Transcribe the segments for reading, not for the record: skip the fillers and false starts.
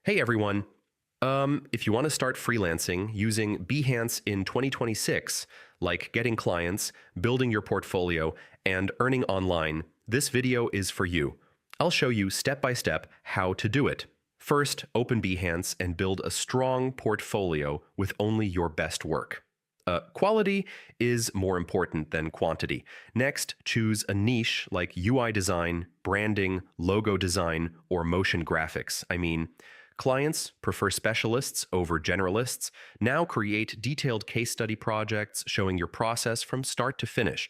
Hey everyone. If you want to start freelancing using Behance in 2026, like getting clients, building your portfolio, and earning online, this video is for you. I'll show you step by step how to do it. First, open Behance and build a strong portfolio with only your best work. Quality is more important than quantity. Next, choose a niche like UI design, branding, logo design, or motion graphics. Clients prefer specialists over generalists. Now create detailed case study projects showing your process from start to finish.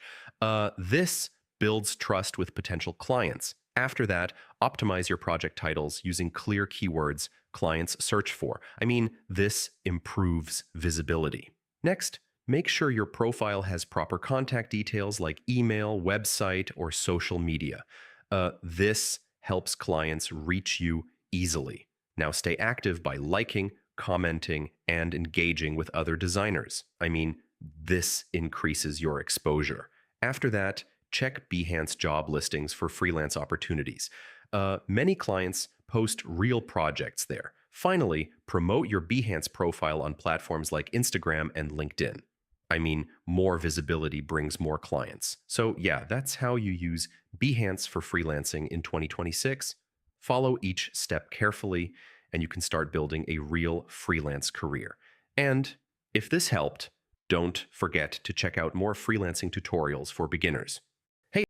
This builds trust with potential clients. After that, optimize your project titles using clear keywords clients search for. This improves visibility. Next, make sure your profile has proper contact details like email, website, or social media. This helps clients reach you easily. Now stay active by liking, commenting, and engaging with other designers. This increases your exposure. After that, check Behance job listings for freelance opportunities. Many clients post real projects there. Finally, promote your Behance profile on platforms like Instagram and LinkedIn. More visibility brings more clients. So yeah, that's how you use Behance for freelancing in 2026. Follow each step carefully, and you can start building a real freelance career. And if this helped, don't forget to check out more freelancing tutorials for beginners.